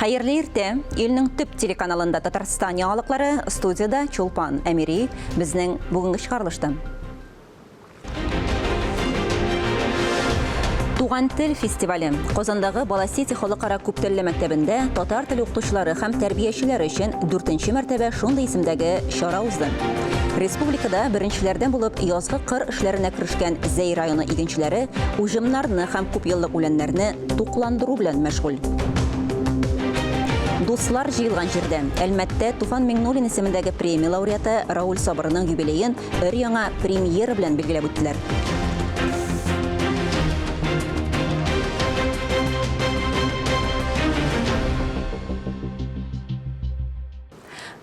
Хайырлы ирте, елнең төп телеканалында Татарстан яңалыклары, студияда Чулпан Әмири, безнең бүгенге чыгарылышты. Туган тел фестивале Казандагы Баласити халыкара күптелле мәктәбендә татар теле укытучылары һәм тәрбиячеләре өчен 4нче мәртәбә шундый исемдәге чара узды. Республикада беренчеләрдән булып язгы кыр эшләренә керешкән Зәй районы игенчеләре уҗымнарны һәм күп еллык үләннәрне тукландыру белән мәшгуль. Дуслар җыелган җирдә Әлмәттә Туфан Миңнуллин исемендәге премия лауреаты Рауль Сабырның юбилеен өр-яңа премьера белән билгеләп үттеләр.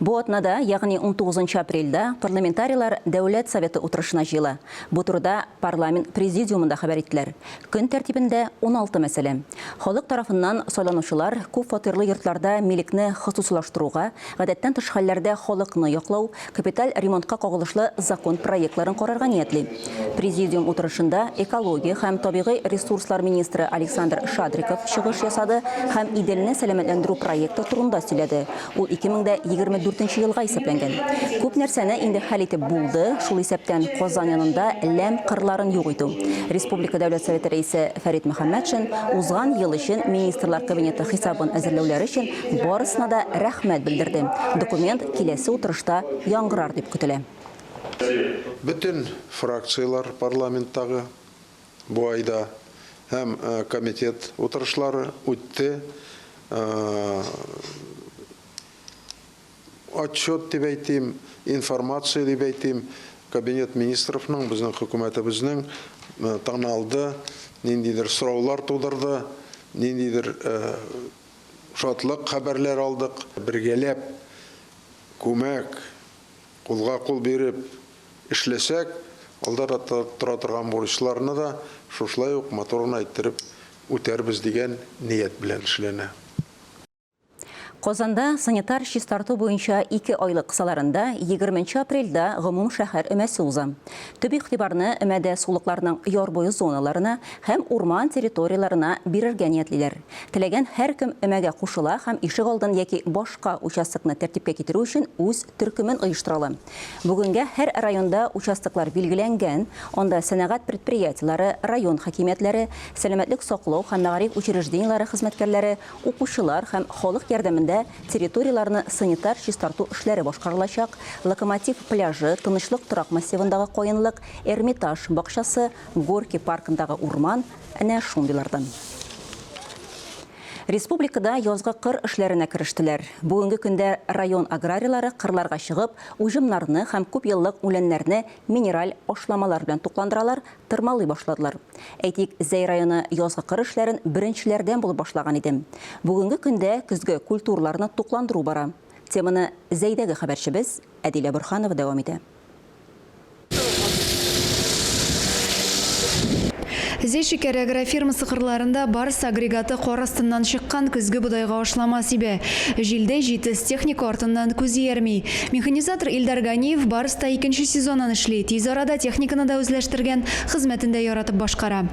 Бу атнада, ягъни 19 апрельдә, парламентарийлар Дәүләт Советы утырышына җыела. Бу турыда парламент президиумында хәбәр иттеләр. Көн тәртибендә 16 мәсьәлә. Халык тарафыннан сайланучылар күп фатирлы йортларда милекне хосусилаштыруга, гадәттән тыш хәлләрдә халыкны яклау, капиталь ремонтка кагылышлы закон проектларын карарга ниятли. Президиум утырышында экология һәм табигый ресурслар министры Александр Шадриков чыгыш ясады һәм иделне сәламәтләндерү проекты турында сөйләде. Ул 2024 елга исәпләнгән. Күп нәрсәне инде хәл итеп булды, шул исәптән Казан янында ләм кырларын юк итү. Республика Дәүләт Советы рәисе Фәрит Мөхәммәтшин узган ел өчен министрлар кабинеты хисабын әзерләүләре өчен барысына да рәхмәт белдерде. Документ киләсе утырышта яңгырар дип көтелә. Bütün фракциялар парламенттагы бу айда һәм комитет утырышлары үтте. Отчет дип әйтим, информация дип әйтим, кабинет министрының, безнең хөкүмәтебезнең таналды, ниндидер сораулар тудырды, ниндидер шатлык хәбәрләр алдык, бергәләп күмәк, кулга кул биреп эшләсәк, алда тора торган бурычларны да шушлай ук моторын әйттереп үтәрбез дигән ният белән эшләнә. Казанда санитар чистарту буенча 2 айлык кысаларында 20 апрельдә гомум шәһәр өмәсе уза. Төп игътибарны өмәдә сулыкларның яр буе зоналарына һәм урман территорияларына бирергә ниятлиләр. Теләгән һәркем өмәгә кушыла һәм ишек алдын яки башка участокны тәртипкә китерү өчен үз төркемен оештырала. Бүгенгә һәр районда участоклар билгеләнгән, анда сәнәгать предприятиеләре, район хакимиятләре, сәламәтлек саклау һәм мәгариф учрежденияләре хезмәткәрләре, укучылар һәм халык ярдәмендә территорияларны санитар чистарту эшләре башкарылачак. Локомотив пляжы, Тынычлык торак массивындагы Каенлык, Эрмитаж бакчасы, Горки паркындагы урман әнә шундыйлардан. Республикада язгы кыр эшләренә керештеләр. Бүгенге көндә район аграрийлары кырларга чыгып, уҗымнарны һәм күп еллык үләннәрне минераль ашламалар белән тукландыралар, тырмалый башладылар. Әйтик, Зәй районы язгы кыр эшләрен беренчеләрдән булып башлаган иде. Бүгенге көндә көзге культураларны тукландыру бара. Теманы Зәйдәге хәбәрчебез Әдилә Борханова дәвам итә. Зәй шикәре агрофирмасы кырларында барыс агрегаты кар астыннан чыккан көзге будайга ашлама сибә. Җилдә җитез техника артыннан күз ярмый. Механизатор Илдар Ганиев барыста 2нче сезонын эшли. Тиз арада техниканы да үзләштергән, хезмәтендә яратып башкара.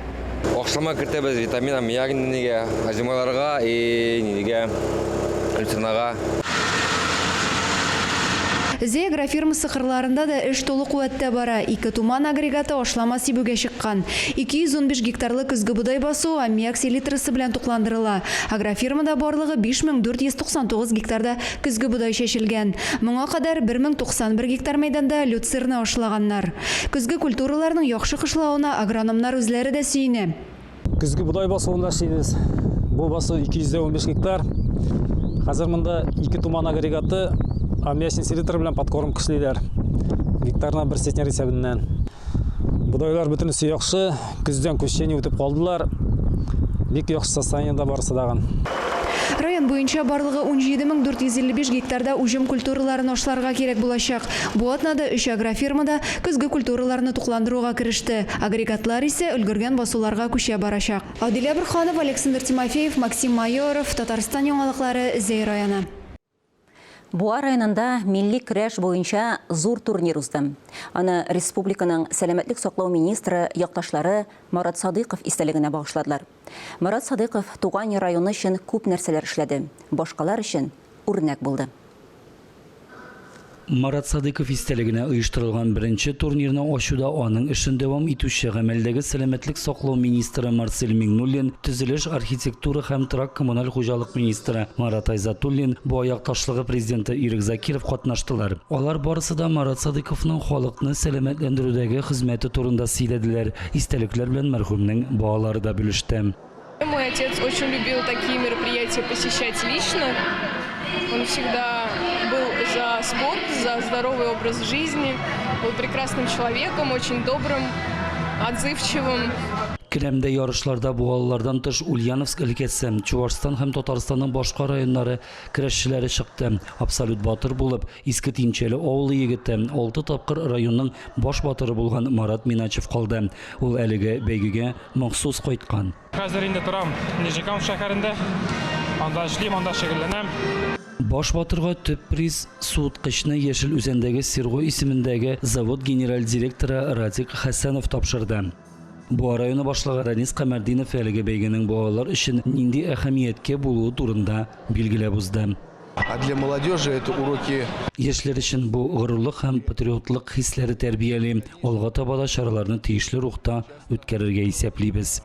Ашлама кертәбез витамин, ягнигә, һәҗмәләргә, нигә, өлтенага. Зәй агрофирмасы кырларында да эш толы куәттә бара. 2 туман агрегаты ашлама сибүгә чыккан. 215 гектарлы көзге будай басу аммиак селитрасы белән тукландырыла. Агрофирмада барлыгы 5499 гектарда көзге будай чәчелгән. Моңа кадәр 1091 гектар мәйданда люцерна ашлаганнар. Көзге культураларның яхшы кышлауына агрономнар үзләре дә сөенә. Көзге будай басуында эшлибез. Бу басу 215 гектар. Хәзер монда 2 туман агрегаты аммиачный селитр белән подкормка эшлиләр. Гектарына 1 центнер исәбеннән. Будайлар бөтенесе яхшы, көздән күчәне үтеп калдылар. Бик яхшы состояниедә барысы дагы. Район буенча барлыгы 17455 гектарда уҗым культураларын ашларга кирәк булачак. Бу атнада 3 агрофирмада көзге культураларны тукландыруга кереште. Агрегатлар исә өлгергән басуларга күчә барачак. Адилә Борханова, Александр Тимофеев, Максим Майоров, Татарстан яңалыклары, Зәй районы. Буа районында милли көрәш буенча зур турнир узды. Аны республиканың сәламәтлек саклау министры якташлары Марат Садыйков истәлегенә багышладылар. Марат Садыков туган районы өчен күп нәрсәләр эшләде. Башкалар өчен үрнәк булды. Марат Садыков истәлегенә оештырылган беренче турнирны ачуда аның эшен дәвам итүче гамәлдәге сәламәтлек саклау министры Марсель Миңнуллин, төзелеш, архитектура һәм торак коммуналь хуҗалык министры Марат Айзатуллин, бу аякташлыгы президенты Ирек Закиров катнаштылар. Алар барысы да Марат Садыковның халыкны сәламәтләндерүдәге хезмәте турында сөйләделәр. Истәлекләр белән мәрхүмнең балалары да бүлеште. Мой отец очень любил такие мероприятия посещать лично. Он всегда был за спорт, за здоровый образ жизни, был прекрасным человеком, очень добрым, отзывчивым. Келәмдә ярышларда балалардан тыш Ульяновск өлкәсе, Чувашстан һәм Татарстанның башка районнары көрәшчеләре чыкты. Абсолют батыр булып, Иске Тинчәле авылы егете 6 тапкыр районның баш батыры булган Марат Миначев калды. Ул әлеге бәйгегә махсус кайткан. Хәзер инде торам Нижекамск шәһәрендә. Анда эшлим, анда шөгыльләнәм. Баш батырга төп приз суыткычны Яшел Үзәндәге Сирго исемендәге завод генераль директоры Радик Хәсәнов тапшырды. Бу районы башлыгы Ранис Камердинов әлеге бәйгенең балалар өчен нинди әһәмияткә булуы турында билгеләп узды. А для молодежи это уроки. Яшьләр өчен бу горурлык һәм патриотлык хисләре тәрбияли. Алга таба да чараларны тиешле рухта үткәрергә исәплибез.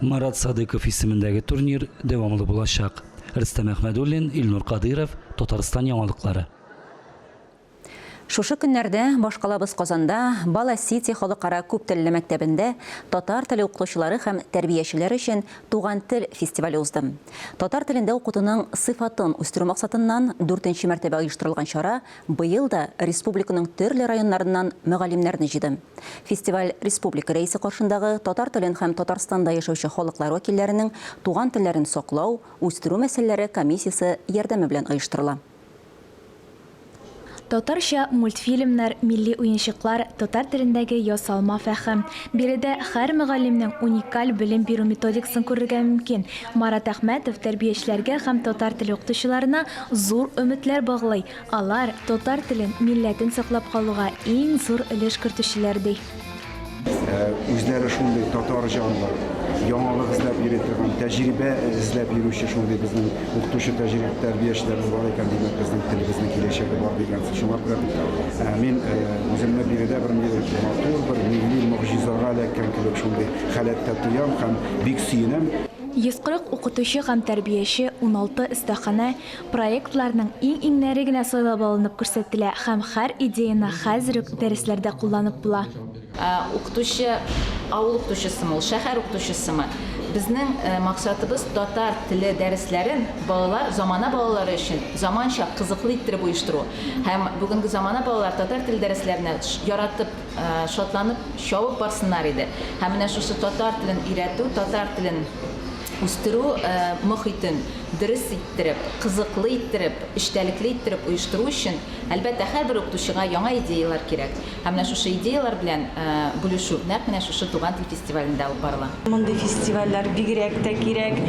Марат Садыков исемендәге турнир дәвамлы булачак. Рөстәм Әхмәдуллин, Илнур Кадыров, Татарстан яңалыклары. Шушы көннәрдә башкалабыз Казанда Бала Сити халыкара күп телле мәктәбендә татар теле укытучылары һәм тәрбиячеләр өчен туган тел фестивале узды. Татар телендә укытуның сыйфатын үстерү максатыннан 4нче мәртәбә оештырылган чара быел да республиканың төрле районнарыннан мөгаллимнәрне җыйды. Фестиваль республика рәисе каршындагы татар телен һәм Татарстанда яшәүче халыклар вәкилләренең туган телләрен саклау, үстерү мәсьәләләре комиссиясе ярдәме белән оештырыла. Татарча мультфильмнар, милли уенчыклар, татар телендәге ясалма фәһем. Биредә һәр мөгаллимнең уникаль белем бирү методикасын күрергә мөмкин. Марат Әхмәтов тәрбиячеләргә һәм татар теле укытучыларына зур өметләр баглый. Алар татар телен, милләтен саклап калуга иң зур өлеш кертүчеләр ди. Үзләре шундый татар җанлар, яңалык эзләп йөри торган, тәҗрибә эзләп йөрүче шундый безнең укытучы тәрбиячеләребез бар икән, димәк безнең телебезнең киләчәге бар дигән шуңа күрә мин үземне биредә бер матур, бер милли могҗизага эләккән кебек шундый халәттә тоям һәм бик сөенәм. 140 укытучы һәм тәрбияче, 16 остахана проектларның иң нәре генә сайлап алынып күрсәтелә һәм һәр идеяны хәзер үк дәресләрдә кулланып була. Укытучы, авыл укытучысымы, шәһәр укытучысымы. Безнең максатыбыз татар теле дәресләрен балалар, замана балалары өчен заманча кызыклы иттереп оештыру. Һәм бүгенге замана балалар татар теле дәресләренә яратып, шатланып, чабып барсыннар иде. Һәм менә шушы татар телен өйрәтү, татар телен үстерү мөхитен дөрес иттереп, кызыклы иттереп, эчтәлекле иттереп оештыру өчен әлбәттә һәрбер укытучыга яңа идеялар кирәк. Һәм менә шушы идеялар белән бүлешү нәкъ менә шушы туган тел фестивалендә алып барыла. Мондый фестивальләр бигрәк тә кирәк.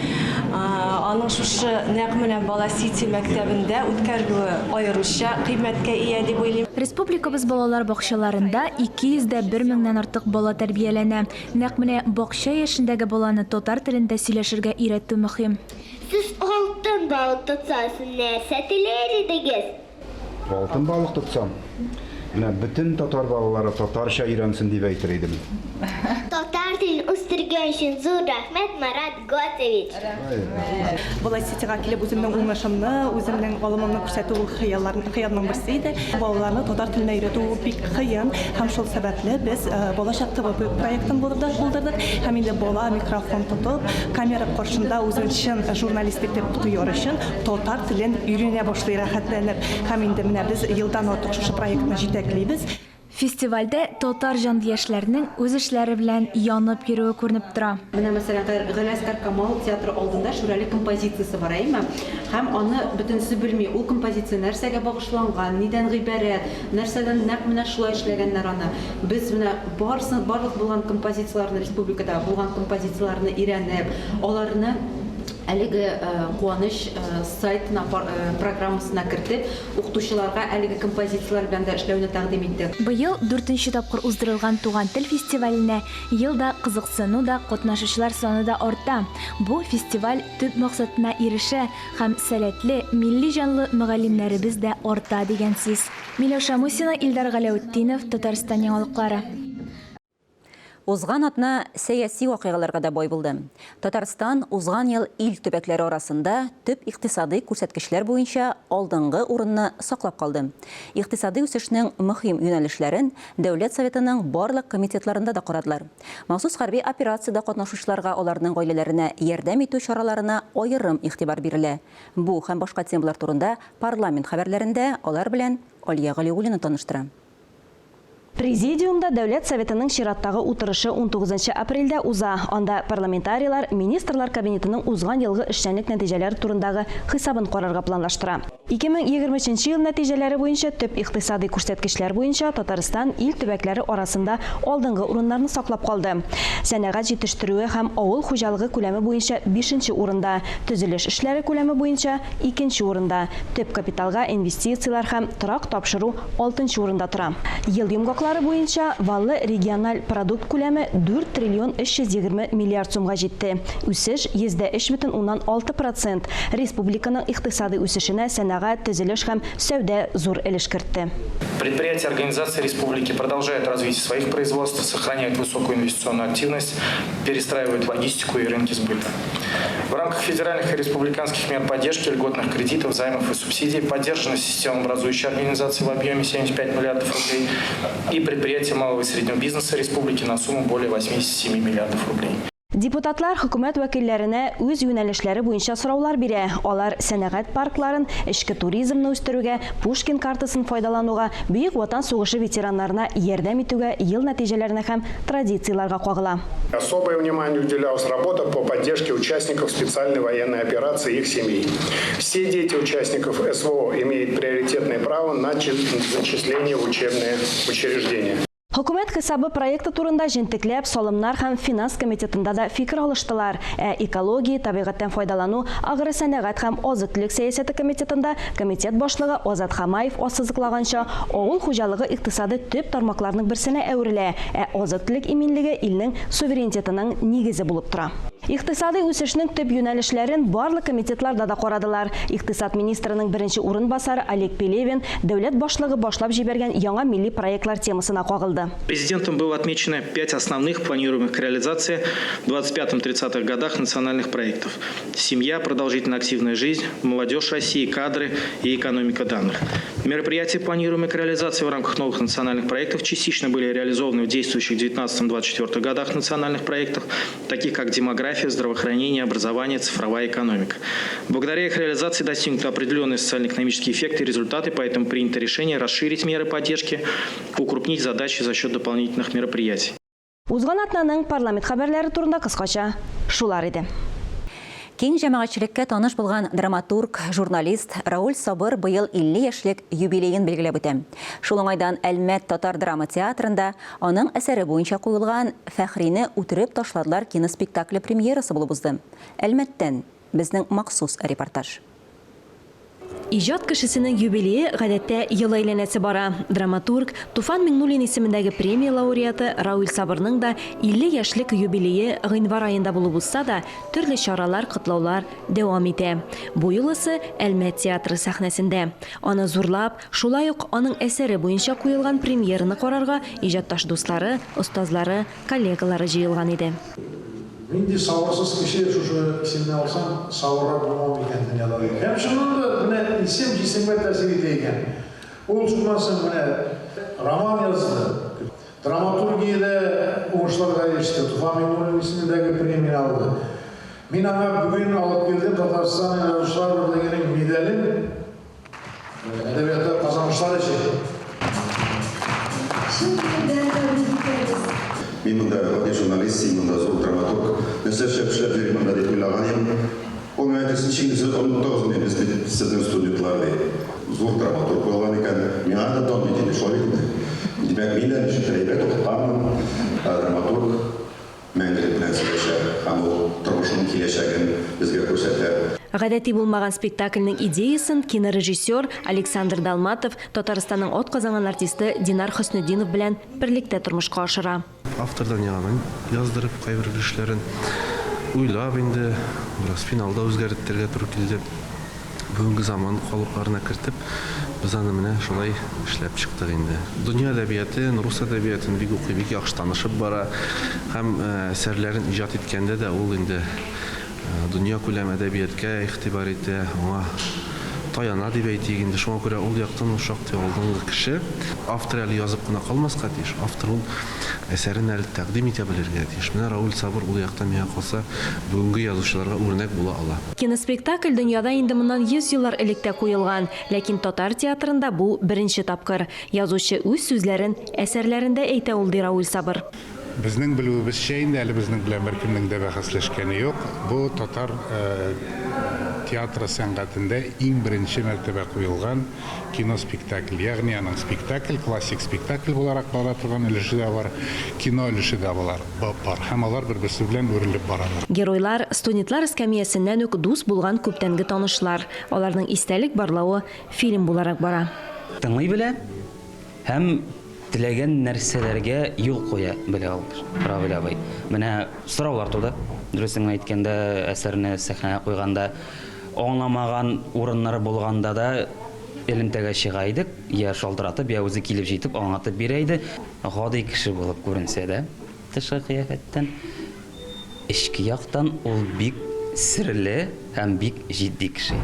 Аның шушы нәкъ менә Бала Сити мәктәбендә үткәрүе аеруча кыйммәткә ия дип уйлыйм. Республикабыз балалар бакчаларында 201 меңнән артык бала тәрбияләнә. Нәкъ менә бакча яшендәге баланы татар телендә сөйләшергә өйрәтү мөһим. Сез алтын балык тотсаң, нәрсә теләр идегез? Алтын балык тотсам, менә бөтен татар балалары татарча өйрәнсен дип әйтер идем. Татар телен үстергән өчен зур рәхмәт, Марат Готович. Бала Ситига килеп үземнең уңышымны, үземнең алымымны күрсәтү хыялның берсе иде. Балаларны татар теленә өйрәтү бик кыен һәм шул сәбәпле без балачак ТВ проектын булдырдык. Һәм инде бала микрофон тотып, камера каршында үзен чын журналистик дип тояр өчен татар телен өйрәнә башлый рәхәтләнеп. Һәм инде менә без елдан артык шушы проектны җитәклибез. Фестивальдә татар җанлы яшьләрнең үз эшләре белән янып йөрүе күренеп тора. Менә мәсәлән, Галәскәр Камал театры алдында Шүрәле композициясе бар әйме. Һәм аны бөтенсе белми, ул композиция нәрсәгә багышланган, нидән гыйбарәт, нәрсәдән нәкъ менә шулай эшләгәннәр аны. Без менә барлык булган композицияларны республикада булган композицияларны өйрәнеп, аларны әлеге куаныч сайтына программасына кертеп, укытучыларга әлеге композициялар белән дә эшләүне тәкъдим итте. Быел 4-нче тапкыр уздырылган Туган тел фестиваленә елда кызыксыну да, катнашучылар саны да арта. Бу фестиваль төп максатына ирешә һәм сәләтле, милли җанлы мөгаллимнәребез дә арта дигән сүз. Миләүшә Мусина, Илдар Галәүетдинов, Татарстан яңалыклары. Узган атна сәяси вакыйгаларга да бай булды. Татарстан узган ел ил төбәкләре арасында төп икътисади күрсәткечләр буенча алдынгы урынны саклап калды. Икътисади үсешнең мөһим юнәлешләрен Дәүләт Советының барлык комитетларында да карадылар. Махсус хәрби операциядә катнашучыларга, аларның гаиләләренә ярдәм итү чараларына аерым игътибар бирелә. Бу һәм башка темалар турында парламент хәбәрләрендә алар белән Алия Галиуллина таныштыра. Президиумда Дәүләт Советының чираттагы утырышы 19 апрельдә уза. Анда парламентарийлар министрлар кабинетының узган елгы эшчәнлек нәтиҗәләре турындагы хисабын карарга планлаштыра. 2023 ел нәтиҗәләре буенча төп икътисади күрсәткечләр буенча Татарстан ил төбәкләре арасында алдынгы урыннарны саклап калды. Сәнәгать җитештерүе һәм авыл хуҗалыгы күләме буенча 5-нче урында, төзелеш эшләре күләме буенча 2-нче урында, төп капиталга инвестициялар һәм торак тапшыру 6-нчы урында тора. Ел йомгаклары буенча валлы региональ продукт күләме 4 триллион 320 миллиард сумга җитте. Үсеш 3,6%. Республиканың икътисади үсешенә сәнәгать, төзелеш һәм сәүдә зур өлеш кертте. Предприятия организации республики продолжают развитие своих производств, сохраняют высокую инвестиционную активность, перестраивают логистику и рынки сбыта. В рамках федеральных и республиканских мер поддержки, льготных кредитов, займов и субсидий поддержана системообразующая организация в объеме 75 миллиардов рублей и предприятия малого и среднего бизнеса республики на сумму более 87 миллиардов рублей. Депутатлар хөкүмәт вәкилләренә үз юнәлешләре буенча сораулар бирә. Алар сәнәгать паркларын, эчке туризмны үстерүгә, Пушкин картасын файдалануга, Бөек Ватан сугышы ветераннарына ярдәм итүгә, ел нәтиҗәләренә һәм традицияларга кагыла. Особое внимание уделялось работа по поддержке участников специальной военной операции и их семей. Все дети участников СВО имеют приоритетное право на зачисление в учебные учреждения. Хөкүмәт хисабы проекты турында җентекләп, салымнар һәм финанс комитетында да фикер алыштылар. Экология, табигатьтән файдалану, агросәнәгать һәм азык-төлек сәясәте комитетында комитет башлыгы Азат Хамаев ассызыклаганча, авыл хуҗалыгы икътисады төп тармакларның берсенә әверелә, азык-төлек иминлеге илнең суверенитетының нигезе булып тора. Икътисади үсешнең төп юнәлешләрен барлык комитетларда да карадылар. Икътисад министрының беренче урынбасары Олег Пелевин дәүләт башлыгы башлап җибәргән яңа милли проектлар темасына кагылды. Президентом было отмечено 5 основных планируемых к реализации в 25-30-х годах национальных проектов. Семья, продолжительная активная жизнь, молодежь России, кадры и экономика данных. Мероприятия, планируемые к реализации в рамках новых национальных проектов, частично были реализованы в действующих 19-24 годах национальных проектах, таких как демография, здравоохранение, образование, цифровая экономика. Благодаря их реализации достигнуты определенные социально-экономические эффекты и результаты, поэтому принято решение расширить меры поддержки, укрупнить задачи за счет дополнительных мероприятий. Узган атнаның парламент хәбәрләре турында кыскача шулар иде. Киң җәмәгатьчелеккә таныш булган драматург, журналист Рауль Сабыр быел 50 яшьлек юбилейын билгеләп үтә. Шул уңайдан Әлмәт татар драма театрында аның әсәре буенча куелган Фәхрине үтереп ташладылар киноспектакле премьерасы булып узды. Әлмәттән безнең махсус репортаж. Иҗат кешесенең юбилее гадәттә ел әйләнәсе бара. Драматург Туфан Миңнуллин исемендәге премия лауреаты Рауль Сабырның да 50 яшьлек юбилее гыйнвар аенда булып узса да, төрле чаралар, котлаулар дәвам итә. Бу юлысы Әлмәт театры сәхнәсендә. Аны зурлап, шулай ук аның әсәре буенча куелган премьераны карарга иҗатташ дуслары, остазлары, коллегалары җыелган иде. Инде савырсыз кеше шушы исемне алсам, савырра булмау икән дөньяда. Һәм шуннан да исем җисемгә тәэсир итә икән. Ул шуннан роман язды. Драматургиядә уңышларга иреште. Туфан Миңнуллин исемендәге премия алды. Мин аңа бүген алып килдем Татарстан Язучылар берлегенең медален. Әдәбиятта казанышлар өчен. Мин монда журналист, монда зур драматург. Нәрсәшә эшләп йөрим монда дип уйлаган идем. Ул менә 1919 без сезнең студентларда зур драматург булган икән. Миңа да дан итеп шулай. Димәк, мин дә шәһәрдә укыган драматург мәңгілік белән сөйләшә һәм ул тормышның киләчәген безгә күрсәтә. Гадәти булмаган спектакльнең идеясын кинорежиссер Александр Далматов Татарстанның атказанган артисты Динар Хөснетдинов белән берлектә тормышка ашыра. Автордан яңадан яздырып, кайбер эшләрен уйлап инде, biraz финалда үзгәртергә туры килде. Бүгенге заман халыкларына кертеп, без аны менә шулай эшләп чыктык инде. Дөнья әдәбияты, рус әдәбиятын бик укый, бик яхшы танышып бара, һәм әсәрләрен иҗат иткәндә дә ул инде дөнья күләм әдәбиятка игътибар итә, аңа таяна дип әйтик инде. Шуңа күрә ул яктан шактый алдынгы кеше. Автор әле язып кына калмаска тиеш. Автор ул әсәрен әле тәкъдим итә белергә тиеш. Менә Раул Сабыр ул яктан миңа калса бүгенге язучыларга үрнәк була ала. Киноспектакль дөньяда инде моннан 100 еллар элек тә куелган, ләкин татар театрында бу беренче тапкыр. Язучы үз сүзләрен әсәрләрендә әйтә ул ди Раул Сабыр. Безнең белүебезчә инде әле безнең белән беркемнең дә бәхәсләшкәне юк. Бу татар театры сәнгатендә иң беренче мәртәбә куелган киноспектакль. Ягъни аның спектакль, классик спектакль буларак бара торган өлеше дә бар, кино өлеше дә бар. Һәм алар бер-берсе белән үрелеп баралар. Геройлар студентлар эскәмиясеннән үк дус булган күптәнге танышлар. Аларның истәлек барлавы фильм буларак бара. Тыңлый белә һәм теләгән нәрсәләргә юл куя белә ул. Раул абый. Менә сораулар туды. Дөресен әйткәндә, әсәрне сәхнәгә куйганда аңламаган урыннары булганда да элемтәгә чыга идек, я шалтыратып, я үзе килеп җитеп аңлатып бирә иде. Гади кеше булып күренсә дә, тышкы кыяфәттән, эчке яктан ул бик серле һәм бик җитди кеше.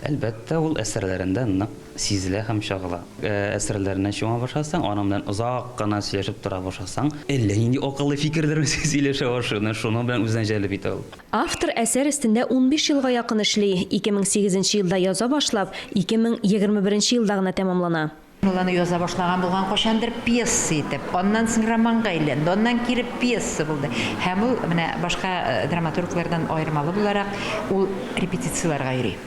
Әлбәттә, ул әсәрләрендә нык сизелә һәм чагыла. Әсәрләренә чуңа башласаң, аның белән озак кына сөйләшеп тора башласаң, әллә нинди акыллы фикерләр сөйләшә башлый, шуның белән үзен җәлеп итә ул. Автор әсәр өстендә 15 елга якын эшли. 2008 елда яза башлап, 2021 елда гына тәмамлана. Аны яза башлаган булган кашандыр пьеса итеп, аннан соң романга әйләнде, аннан кире пьеса булды. Һәм ул менә башка драматурглардан аермалы буларак ул репетицияларга йөри.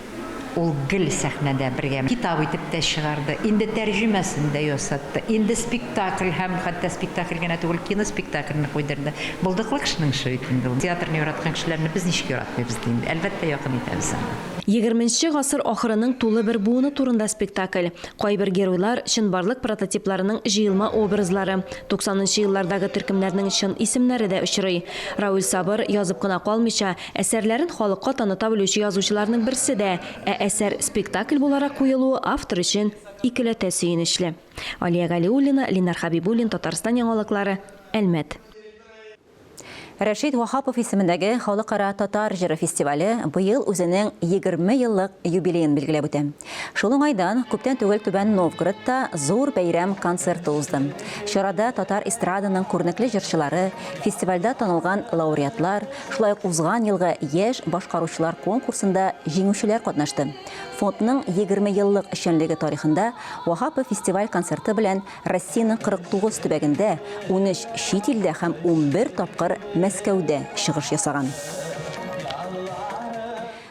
Ул гел сәхнәдә бергә китап итеп тә чыгарды. Инде тәрҗемәсен дә ясатты. Инде спектакль һәм хәтта спектакль генә түгел, киноспектакльне куйдырды. Булдыклы кешенең эше икән ул. Театрны яраткан кешеләрне без ничек яратмыйбыз инде. Әлбәттә якын итәбез. 20нче гасыр ахырының тулы бер буыны турында спектакль. Кайбер геройлар чынбарлык прототипларының җыелма образлары. 90нчы еллардагы төркемнәрнең чын исемнәре дә очрый. Раул Сабыр язып кына калмыйча, әсәрләрен халыкка таныта белүче язучыларның берсе дә. Әсәр спектакль буларак куелуы автор өчен икеләтә сөенечле. Алия Галиуллина, Ленар Хабибуллин, Татарстан яңалыклары, Әлмәт. Рәшид Вахапов исемендәге Халыкара татар җыры фестивале быел үзенең 20 еллык юбилеен билгеләп үтә. Шул уңайдан күптән түгел Түбән Новгородта зур бәйрәм концерты узды. Чарада татар эстраданың күренекле җырчылары, фестивальдә танылган лауреатлар, шулай ук узган елгы яшь башкаручылар конкурсында җиңүчеләр катнашты. Фондның 20 еллык эшчәнлеге тарихында Вахапов фестиваль концерты белән Россиянең 49 төбәгендә, 13 чит илдә һәм 11 тапкыр Мәскәүдә чыгыш ясаган.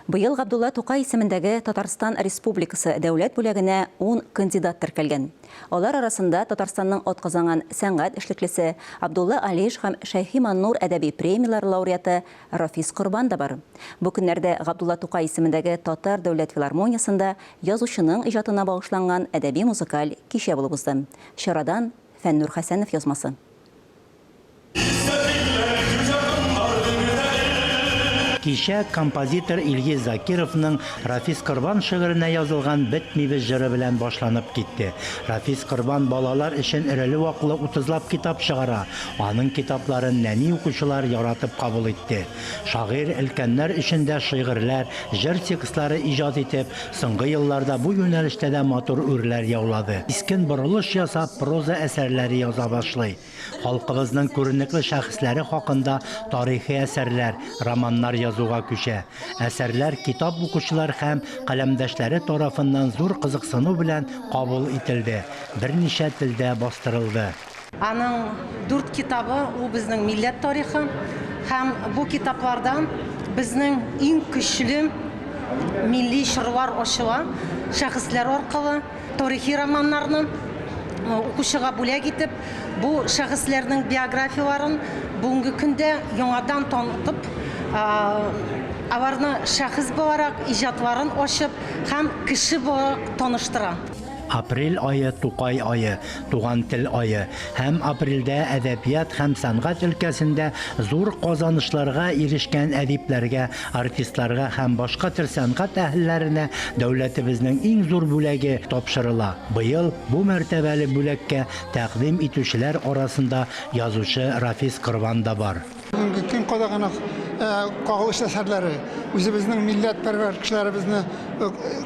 Быел Габдулла Тукай исемендәге Татарстан Республикасы дәүләт бүләгенә 10 кандидат теркәлгән. Алар арасында Татарстанның атказанган сәнгать эшлеклесе Абдулла Алиш һәм Шәйхи Маннур әдәби премиялар лауреаты Рафис Корбан да бар. Бу көннәрдә Габдулла Тукай исемендәге Татар дәүләт филармониясында язучының иҗатына багышланган әдәби музыкаль кичә булып узды. Чарадан Фәннур Хәсәнов язмасы. Кичә композитор Илгиз Закировның Рафис Корбан шигыренә язылган «Бетмибез» җыры белән башланып китте. Рафис Корбан балалар өчен эреле-ваклы 30лап китап чыгара. Аның китапларын нәни укучылар яратып кабул итте. Шагыйрь өлкәннәр өчен дә шигырьләр, җыр текстлары иҗат итеп, соңгы елларда бу юнәлештә дә матур үрләр яулады. Искен борылыш ясап, проза әсәрләре яза башлый. Халкыбызның күренекле шәхесләре хакында тарихи әсәрләр, романнар язуга күчә. Әсәрләр китап укучылар һәм каләмдәшләре тарафыннан зур кызыксыну белән кабул ителде. Берничә телдә бастырылды. Аның 4 китабы ул безнең милләт тарихы һәм бу китаплардан безнең иң көчле милли чырлар ачыла, шәхесләр аркылы тарихи романнарны укучыга бүләк итеп, бу шәхесләрнең биографияларын бүгенге көндә яңадан танытып, аларны шәхес буларак иҗатларын ачып һәм кеше буларак таныштыра. Апрель айы Тукай айы, туган тел айы. Һәм апрельдә әдәбият һәм сәнгать өлкәсендә зур казанышларга ирешкән әдипләргә, артистларга һәм башка төр сәнгать әһелләренә дәүләтебезнең иң зур бүләге тапшырыла. Быел бу мәртәбәле бүләккә тәкъдим итүчеләр арасында язучы Рафис Корбан да бар. Бүгенге көн кадагына кагылыш әсәрләре, үзебезнең милләтпәрвәр кешеләребезне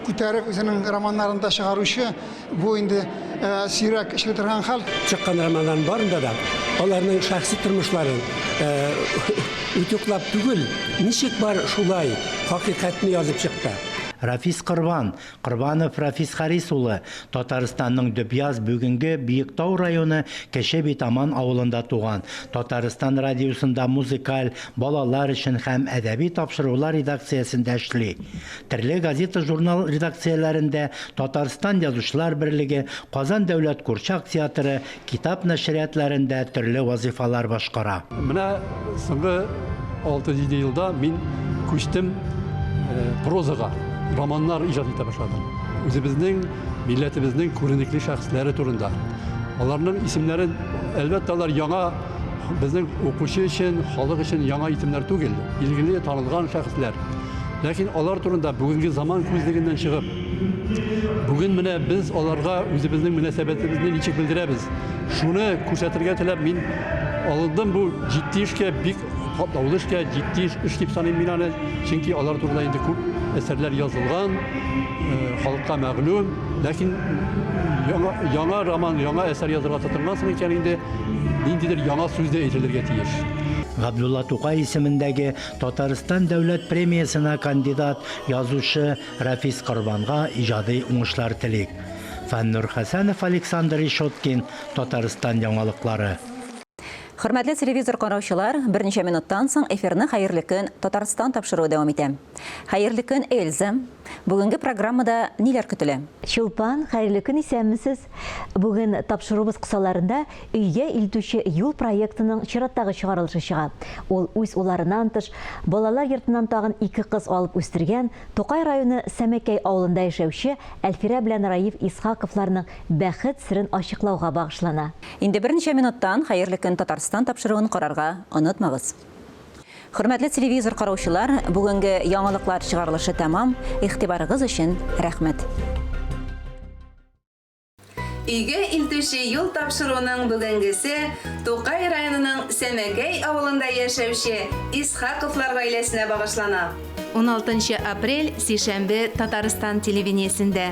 күтәреп, үзенең романнарында чыгаручы, бу инде сирәк эшле торган хәл. Чыккан романнар барында да аларның шәхси тормышларын үтүкләп түгел, ничек бар шулай хакыйкатьне язып чыкты. Рафис Корбан, Корбанов Рафис Харис улы, Татарстанның Дөбьяз бүгенге Биектау районы Кеше Битаман авылында туган. Татарстан радиосында музыкаль, балалар өчен һәм әдәби тапшырулар редакциясендә эшли. Төрле газета, журнал редакцияләрендә Татарстан Язучылар берлеге, Казан дәүләт Курчак театры, китап нәшриятларында төрле вазифалар башкара. Менә соңгы 6-7 елда мин күчтем прозага. Romanlar icat ite başladım. Özümüzün, milletimizin көренекле şahsları turunda. Onların isimleri elbette yana bizim okuşu için, halk için yana isimler değil. İlgili tanılgan şahslar. Lakin onlar turunda bugünkü zaman közlüğünden çıkıp bugün mine biz onlarga özümüzün münasebetimizni niçik bildiremiz. Şunu ko'rsatirga tilab men alındım bu ciddi işke bir Davuluşka ciddi iş dip sanayım binanı. Çünkü onlar turunda indi көп eserler yazılgan, halka məğlum. Lakin yana roman, yana eser yazılga tutulmasın iken indi nindidir yana sözde eğitilirge tiyir. Габдулла Тукай исемендәге Татарстан дәүләт премиясына кандидат язучы Рафис Корбанга иҗади уңышлар телик. Фәннур Хәсәнов, Александр Ишоткин, Татарстан яңалыклары. Хөрмәтле телевизор караучылар, берничә минуттан соң эфирны хәерле көн Татарстан тапшыруы дәвам итә. Хәерле көн, Эльза. Бүгенге программада ниләр көтелә? Чулпан, хәерле көн, исәнмесез. Бүген тапшыруыбыз кысаларында өйгә илтүче юл проектының чираттагы чыгарылышы чыга. Ул үз уларыннан тыш балалар йортыннан тагын 2 кыз алып үстергән Тукай районы Сәмәкәй авылында яшәүче Әлфирә белән Раиф Исхаковларның бәхет сирен ачыклауга багышлана. Инде берничә минуттан хәерле көн Татарстан тапшыруын карарга онытмагыз. Хөрмәтле телевизор караучылар, бүгенге яңалыклар чыгарылышы тәмам. Игътибарыгыз өчен рәхмәт. Өйгә илтүче юл тапшыруының бүгенгесе Тукай районының Сәмәкәй авылында яшәүче Исхаковлар гаиләсенә багышлана. 16 апрель сишәмбе Татарстан телевидениесендә.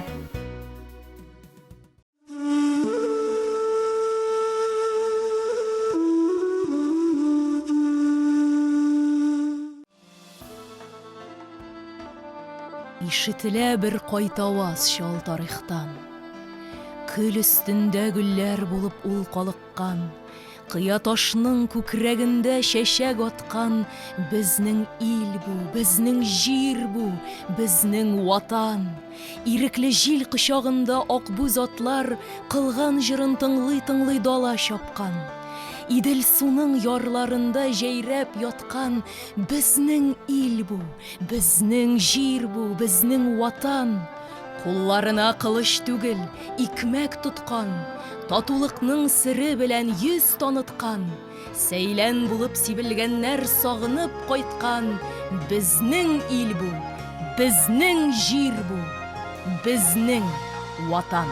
Ишетелә бер кайтаваз шал тарихтан. Көл өстендә гүлләр булып ул калыккан, кыя ташның күкрәгендә чәчәк аткан, безнең ил бу, безнең җир бу, безнең ватан. Ирекле җил кочагында акбүз атлар кылган җырын тыңлый-тыңлый дала чапкан. Идел суның ярларында җәйрәп яткан, безнең ил бу, безнең җир бу, безнең ватан. Кулларына кылыч түгел, икмәк тоткан, татулыкның сире белән йөз таныткан, сәйлән булып сибелгәннәр сагынып кайткан, безнең ил бу, безнең җир бу, безнең ватан.